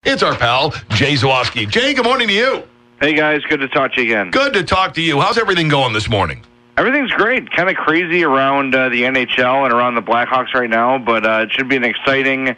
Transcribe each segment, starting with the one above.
It's our pal, Jay Zawaski. Jay, good morning to you. Hey, guys. Good to talk to you again. Good to talk to you. How's everything going this morning? Everything's great. Kind of crazy around the NHL and around the Blackhawks right now, but it should be an exciting,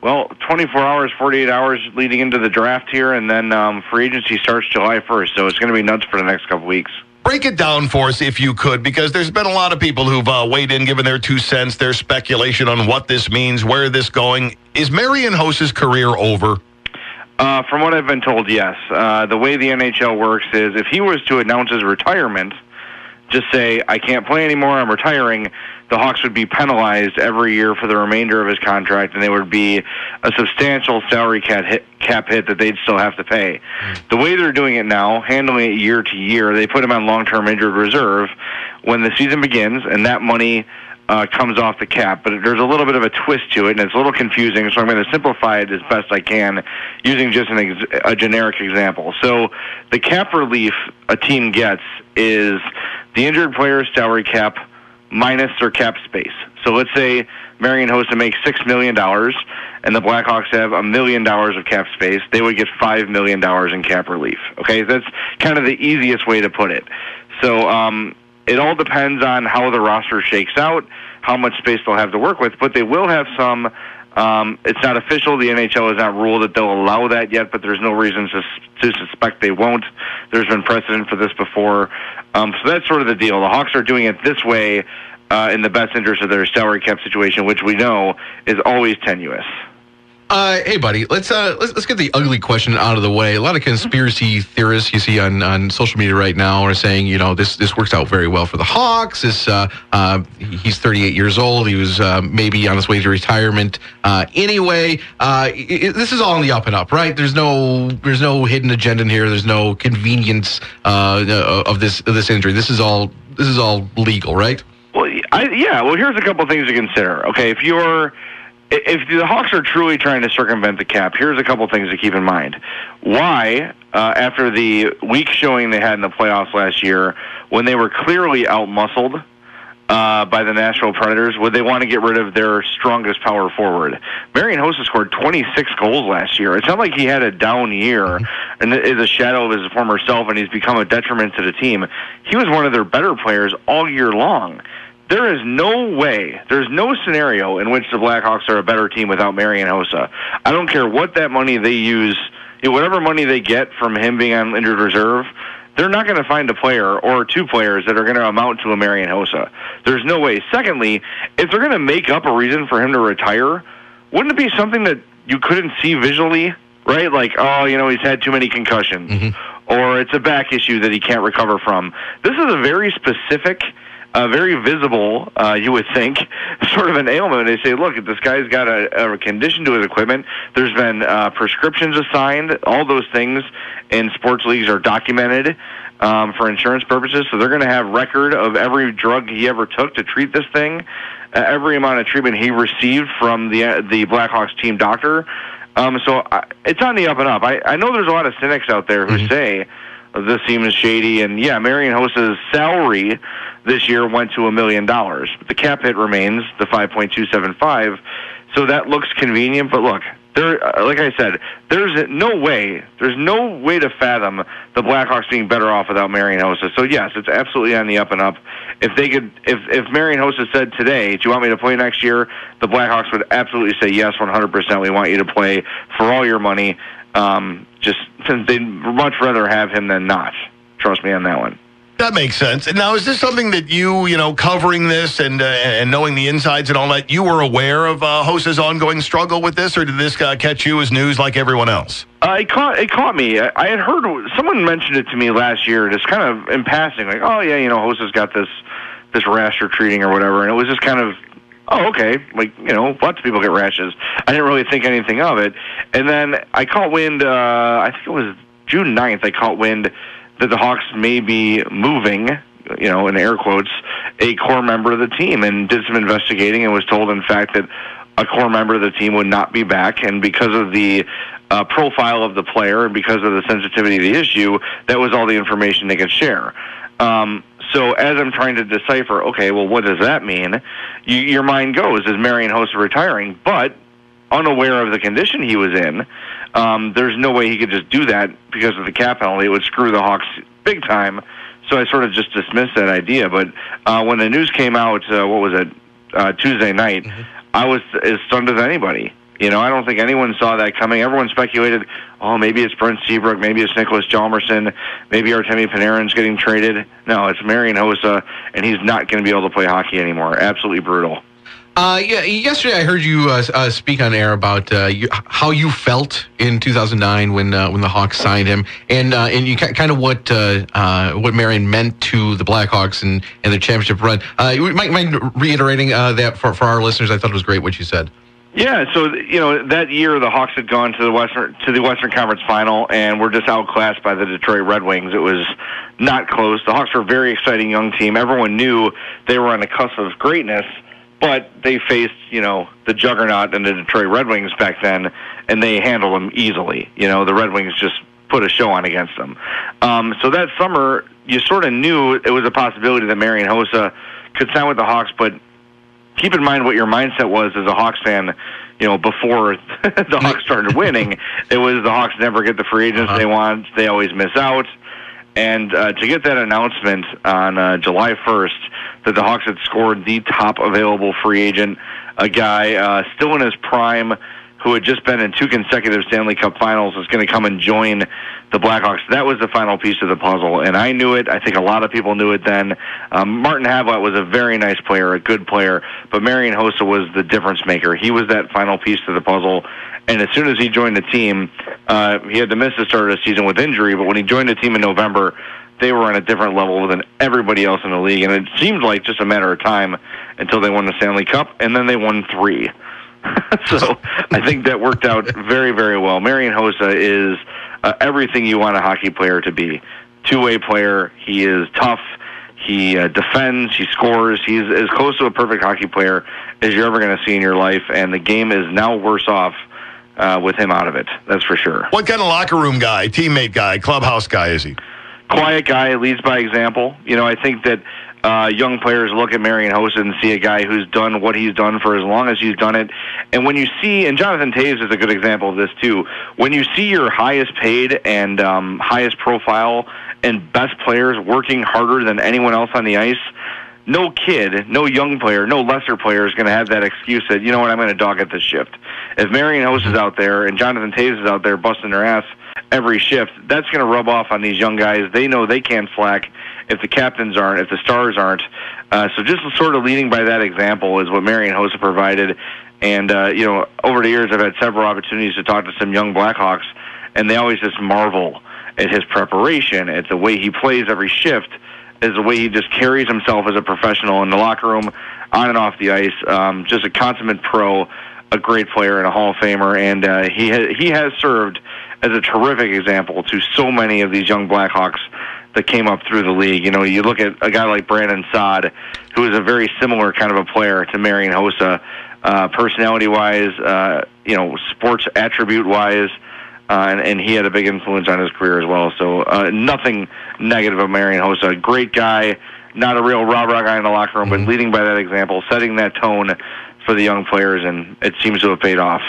24 hours, 48 hours leading into the draft here, and then free agency starts July 1st, so it's going to be nuts for the next couple weeks. Break it down for us if you could, because there's been a lot of people who've weighed in, given their 2 cents, their speculation on what this means, where this going. Is Marian Hossa's career over? From what I've been told, yes. The way the NHL works is if he was to announce his retirement, just say, I can't play anymore, I'm retiring, the Hawks would be penalized every year for the remainder of his contract, and there would be a substantial salary cap hit that they'd still have to pay. The way they're doing it now, handling it year to year, they put him on long-term injured reserve when the season begins, and that money comes off the cap. But there's a little bit of a twist to it, and it's a little confusing, so I'm going to simplify it as best I can using just a generic example. So the cap relief a team gets is the injured player's salary cap minus their cap space. So let's say Marian Hossa makes $6 million, and the Blackhawks have $1 million of cap space. They would get $5 million in cap relief. Okay, that's kind of the easiest way to put it. So it all depends on how the roster shakes out, how much space they'll have to work with, but they will have some. It's not official. The NHL has not ruled that they'll allow that yet, but there's no reason to suspect they won't. There's been precedent for this before. So that's sort of the deal. The Hawks are doing it this way in the best interest of their salary cap situation, which we know is always tenuous. Hey, buddy, let's get the ugly question out of the way. A lot of conspiracy theorists you see on social media right now are saying, this works out very well for the Hawks. He's 38 years old. He was maybe on his way to retirement anyway. This is all on the up and up, right? There's no hidden agenda in here. There's no convenience of this injury. This is all legal, right? Well, Well, here's a couple things to consider. Okay, if the Hawks are truly trying to circumvent the cap, here's a couple things to keep in mind. Why, after the weak showing they had in the playoffs last year, when they were clearly outmuscled by the Nashville Predators, would they want to get rid of their strongest power forward? Marian Hossa scored 26 goals last year. It's not like he had a down year and is a shadow of his former self, and he's become a detriment to the team. He was one of their better players all year long. There is no way, there's no scenario in which the Blackhawks are a better team without Marian Hossa. I don't care what that money they use, whatever money they get from him being on injured reserve, they're not going to find a player or 2 players that are going to amount to a Marian Hossa. There's no way. Secondly, if they're going to make up a reason for him to retire, wouldn't it be something that you couldn't see visually, right? Like, he's had too many concussions, or it's a back issue that he can't recover from. This is a very specific, very visible, you would think, sort of an ailment. They say, look, this guy's got a condition to his equipment. There's been prescriptions assigned. All those things in sports leagues are documented for insurance purposes. So they're going to have record of every drug he ever took to treat this thing, every amount of treatment he received from the Blackhawks team doctor. So it's on the up and up. I know there's a lot of cynics out there who say this seems shady. And, Marian Hossa's salary this year went to $1 million. But the cap hit remains the 5.275. So that looks convenient. But look, like I said, there's no way to fathom the Blackhawks being better off without Marian Hossa. So yes, it's absolutely on the up and up. If Marian Hossa said today, do you want me to play next year? The Blackhawks would absolutely say yes, 100%. We want you to play for all your money. Just since they'd much rather have him than not. Trust me on that one. That makes sense. And now, is this something that you covering this and knowing the insides and all that, you were aware of Hossa's ongoing struggle with this, or did this catch you as news like everyone else? It caught me. I had heard someone mentioned it to me last year, just kind of in passing, like, Hossa's got this rash you're treating or whatever, and it was just kind of, oh, okay, like, lots of people get rashes. I didn't really think anything of it. And then I caught wind, I think it was June 9th, I caught wind that the Hawks may be moving, in air quotes, a core member of the team, and did some investigating and was told, in fact, that a core member of the team would not be back. And because of the profile of the player and because of the sensitivity of the issue, that was all the information they could share. So as I'm trying to decipher, okay, well, what does that mean? Your mind goes, is Marian Hossa retiring? But unaware of the condition he was in, There's no way he could just do that because of the cap penalty. It would screw the Hawks big time. So I sort of just dismissed that idea. But when the news came out, Tuesday night, I was as stunned as anybody. I don't think anyone saw that coming. Everyone speculated, maybe it's Brent Seabrook, maybe it's Nicholas Hjalmarsson, maybe Artemi Panarin's getting traded. No, it's Marian Hossa, and he's not going to be able to play hockey anymore. Absolutely brutal. Yesterday I heard you speak on air about how you felt in 2009 when the Hawks signed him, and you kind of what Marian meant to the Blackhawks and their championship run. You might mind reiterating that for our listeners? I thought it was great what you said. Yeah, so that year the Hawks had gone to the Western Conference Final and were just outclassed by the Detroit Red Wings. It was not close. The Hawks were a very exciting young team. Everyone knew they were on the cusp of greatness, but they faced the juggernaut and the Detroit Red Wings back then, and they handled them easily. The Red Wings just put a show on against them. So that summer, you sort of knew it was a possibility that Marian Hossa could sign with the Hawks, but keep in mind what your mindset was as a Hawks fan, before the Hawks started winning. It was the Hawks never get the free agents they want. They always miss out. And to get that announcement on July 1st that the Hawks had scored the top available free agent, a guy still in his prime who had just been in 2 consecutive Stanley Cup finals, is going to come and join the Blackhawks. That was the final piece of the puzzle, and I knew it. I think a lot of people knew it then. Martin Havlat was a very nice player, a good player, but Marian Hossa was the difference maker. He was that final piece to the puzzle, and as soon as he joined the team, he had to miss the start of the season with injury, but when he joined the team in November, they were on a different level than everybody else in the league, and it seemed like just a matter of time until they won the Stanley Cup, and then they won 3. So I think that worked out very, very well. Marian Hossa is everything you want a hockey player to be. Two-way player. He is tough. He defends. He scores. He's as close to a perfect hockey player as you're ever going to see in your life, and the game is now worse off with him out of it. That's for sure. What kind of locker room guy, teammate guy, clubhouse guy is he? Quiet guy, leads by example. I think that young players look at Marian Hossa and see a guy who's done what he's done for as long as he's done it. And when you see, and Jonathan Toews is a good example of this too, when you see your highest paid and highest profile and best players working harder than anyone else on the ice, no kid, no young player, no lesser player is going to have that excuse that, I'm going to dog at this shift. If Marian Hossa is out there and Jonathan Toews is out there busting their ass every shift, that's going to rub off on these young guys. They know they can't slack if the captains aren't, if the stars aren't. So just sort of leading by that example is what Marian Hossa provided. And, over the years I've had several opportunities to talk to some young Blackhawks, and they always just marvel at his preparation, at the way he plays every shift, is the way he just carries himself as a professional in the locker room, on and off the ice. Just a consummate pro, a great player, and a Hall of Famer. And he has served as a terrific example to so many of these young Blackhawks that came up through the league. You look at a guy like Brandon Saad, who is a very similar kind of a player to Marian Hossa, personality-wise, sports attribute-wise, and he had a big influence on his career as well. So nothing negative of Marian Hossa. Great guy, not a real rah-rah guy in the locker room, but leading by that example, setting that tone for the young players, and it seems to have paid off.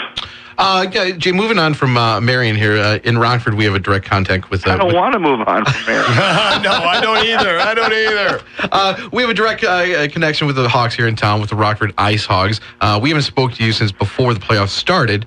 Jay, moving on from Marian here, in Rockford, we have a direct contact with... I don't want to move on from Marian. No, I don't either. We have a direct connection with the Hawks here in town, with the Rockford IceHogs. We haven't spoke to you since before the playoffs started.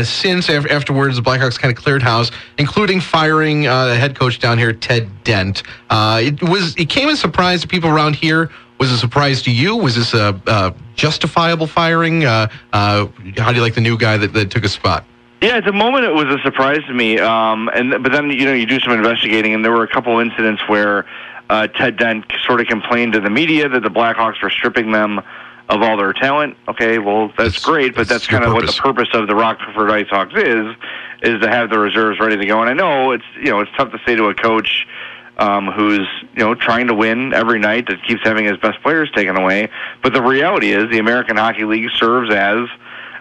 Since afterwards, the Blackhawks kind of cleared house, including firing the head coach down here, Ted Dent. It came as a surprise to people around here. Was it a surprise to you? Was this a justifiable firing? How do you like the new guy that took a spot? Yeah, at the moment it was a surprise to me. But then you do some investigating, and there were a couple incidents where Ted Dent sort of complained to the media that the Blackhawks were stripping them of all their talent. Okay, well that's great, but that's kind of what the purpose of the Rockford IceHogs is to have the reserves ready to go. And I know it's tough to say to a coach who's trying to win every night, that keeps having his best players taken away. But the reality is the American Hockey League serves as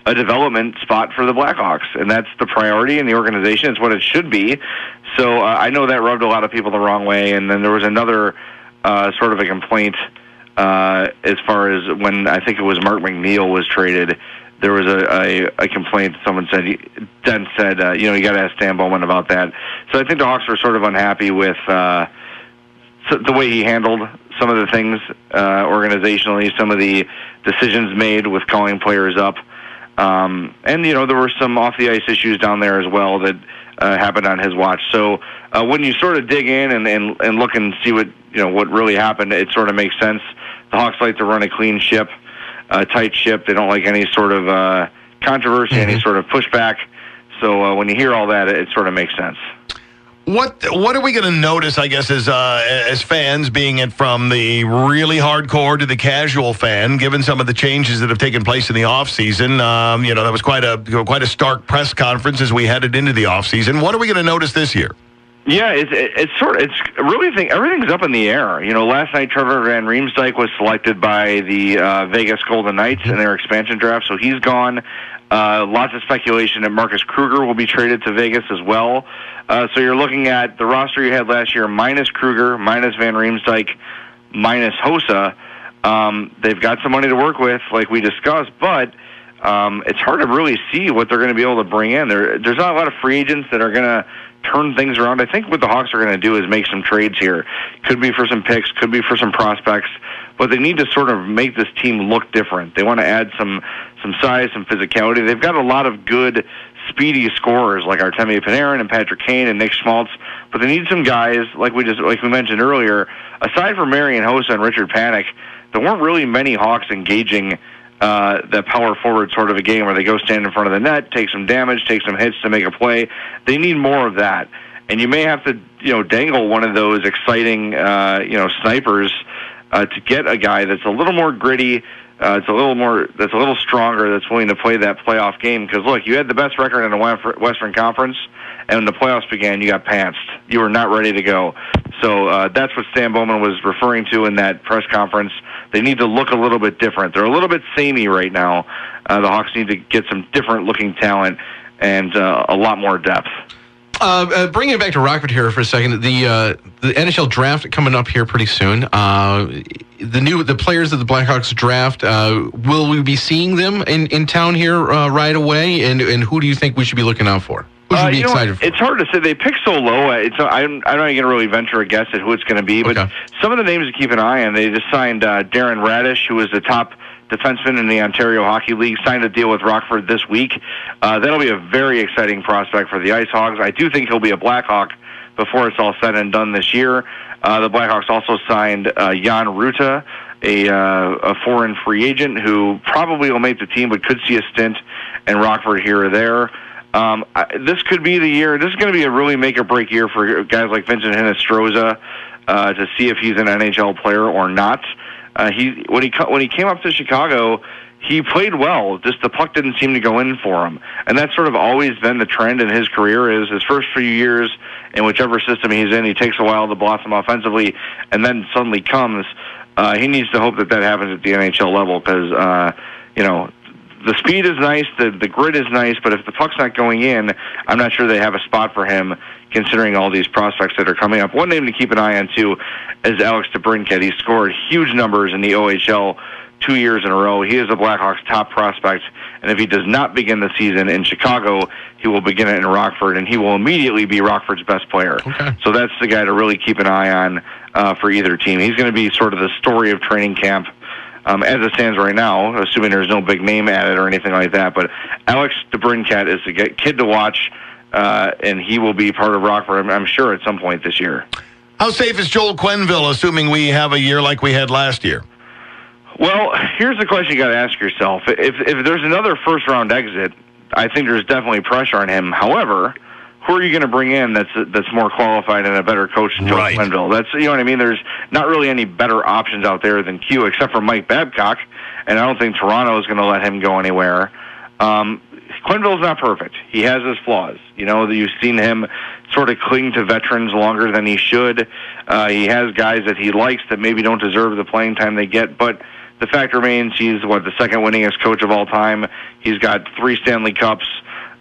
a development spot for the Blackhawks, and that's the priority in the organization. It's what it should be. So I know that rubbed a lot of people the wrong way. And then there was another sort of a complaint as far as when I think it was Mark McNeil was traded, there was a complaint. Someone said, Dent said, you got to ask Stan Bowman about that. So I think the Hawks were sort of unhappy with the way he handled some of the things organizationally, some of the decisions made with calling players up. And, there were some off-the-ice issues down there as well that happened on his watch. So when you sort of dig in and look and see what really happened, it sort of makes sense. The Hawks like to run a clean ship, a tight ship. They don't like any sort of controversy, any sort of pushback. So when you hear all that, it sort of makes sense. What are we going to notice, I guess, as fans, being it from the really hardcore to the casual fan, given some of the changes that have taken place in the offseason? That was quite a stark press conference as we headed into the offseason. What are we going to notice this year? Yeah, everything's up in the air. Last night Trevor Van Riemsdyk was selected by the Vegas Golden Knights in their expansion draft, so he's gone. Lots of speculation that Marcus Kruger will be traded to Vegas as well. So you're looking at the roster you had last year, minus Kruger, minus Van Riemsdyk, minus Hossa. They've got some money to work with, like we discussed, but it's hard to really see what they're going to be able to bring in. There's not a lot of free agents that are going to turn things around. I think what the Hawks are going to do is make some trades here. Could be for some picks, could be for some prospects, but they need to sort of make this team look different. They want to add some size, some physicality. They've got a lot of good, speedy scorers like Artemi Panarin and Patrick Kane and Nick Schmaltz, but they need some guys like we mentioned earlier. Aside from Marian, Hossa, and Richard Panik, there weren't really many Hawks engaging that power forward sort of a game where they go stand in front of the net, take some damage, take some hits to make a play. They need more of that, and you may have to dangle one of those exciting snipers to get a guy that's a little more gritty. That's a little stronger, that's willing to play that playoff game. Because, look, you had the best record in the Western Conference, and when the playoffs began, you got pantsed. You were not ready to go. So that's what Stan Bowman was referring to in that press conference. They need to look a little bit different. They're a little bit samey right now. The Hawks need to get some different-looking talent and a lot more depth. Bringing it back to Rockford here for a second, the NHL draft coming up here pretty soon. The players of the Blackhawks draft, will we be seeing them in town here right away? And who do you think we should be looking out for? Who should we be excited for? It's hard to say. They pick so low. I'm not going to really venture a guess at who it's going to be. But some of the names to keep an eye on, they just signed Darren Radish, who was the top defenseman in the Ontario Hockey League, signed a deal with Rockford this week. That'll be a very exciting prospect for the IceHogs. I do think he'll be a Blackhawk before it's all said and done this year. The Blackhawks also signed Jan Ruta, a foreign free agent who probably will make the team but could see a stint in Rockford here or there. This could be the year. This is going to be a really make-or-break year for guys like Vincent Hinostroza to see if he's an NHL player or not. When he came up to Chicago, he played well. Just the puck didn't seem to go in for him, and that's sort of always been the trend in his career. Is his first few years in whichever system he's in, he takes a while to blossom offensively, and then suddenly comes. He needs to hope that happens at the NHL level because the speed is nice, the grit is nice, but if the puck's not going in, I'm not sure they have a spot for him, considering all these prospects that are coming up. One name to keep an eye on, too, is Alex DeBrincat. He scored huge numbers in the OHL 2 years in a row. He is the Blackhawks' top prospect, and if he does not begin the season in Chicago, he will begin it in Rockford, and he will immediately be Rockford's best player. Okay. So that's the guy to really keep an eye on for either team. He's going to be sort of the story of training camp. As it stands right now, assuming there's no big name added or anything like that. But Alex DeBrincat is the kid to watch, and he will be part of Rockford, I'm sure, at some point this year. How safe is Joel Quenneville, assuming we have a year like we had last year? Well, here's the question you got to ask yourself. If there's another first-round exit, I think there's definitely pressure on him. However, who are you going to bring in that's more qualified and a better coach than Joel Quenneville? That's, you know what I mean? There's not really any better options out there than Q, except for Mike Babcock, and I don't think Toronto is going to let him go anywhere. Quenneville's not perfect. He has his flaws. You've seen him sort of cling to veterans longer than he should. He has guys that he likes that maybe don't deserve the playing time they get, but the fact remains he's, the second winningest coach of all time. He's got 3 Stanley Cups.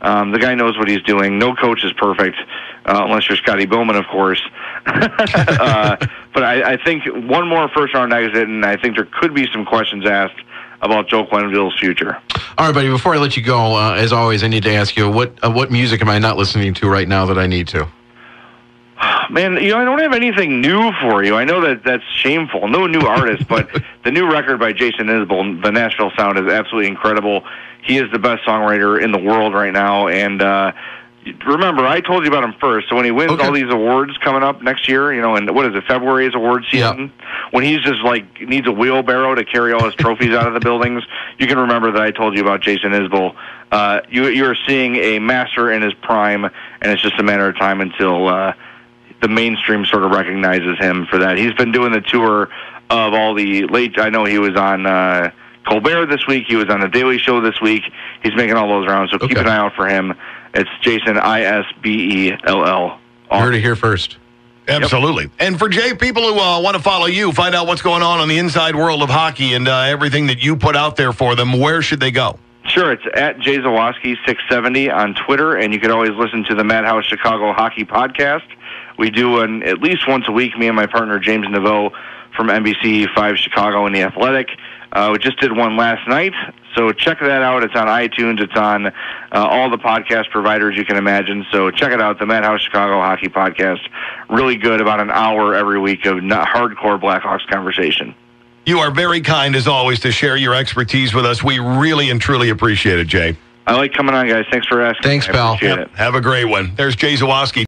The guy knows what he's doing. No coach is perfect, unless you're Scotty Bowman, of course. But I think one more first-round exit, and I think there could be some questions asked about Joe Quenneville's future. All right, buddy, before I let you go, as always, I need to ask you, what music am I not listening to right now that I need to? Man, I don't have anything new for you. I know that's shameful. No new artist, but the new record by Jason Isbell, The Nashville Sound, is absolutely incredible. He is the best songwriter in the world right now, and remember, I told you about him first. So when he wins all these awards coming up next year, and what is it, February is award season, when he's just needs a wheelbarrow to carry all his trophies out of the buildings, you can remember that I told you about Jason Isbell. You're seeing a master in his prime, and it's just a matter of time until the mainstream sort of recognizes him for that. He's been doing the tour of all the late. I know he was on Colbert this week. He was on The Daily Show this week. He's making all those rounds, so keep an eye out for him. It's Jason Isbell. You heard it here first. Absolutely. Yep. And for Jay, people who want to follow you, find out what's going on the inside world of hockey and everything that you put out there for them, where should they go? Sure, it's at Zawaski 670 on Twitter, and you can always listen to the Madhouse Chicago Hockey Podcast. We do at least once a week, me and my partner James Naveau from NBC 5 Chicago and The Athletic. We just did one last night, so check that out. It's on iTunes. It's on all the podcast providers you can imagine. So check it out, the Madhouse Chicago Hockey Podcast. Really good, about an hour every week of hardcore Blackhawks conversation. You are very kind, as always, to share your expertise with us. We really and truly appreciate it, Jay. I like coming on, guys. Thanks for asking. Thanks, pal. Appreciate it. Have a great one. There's Jay Zawaski.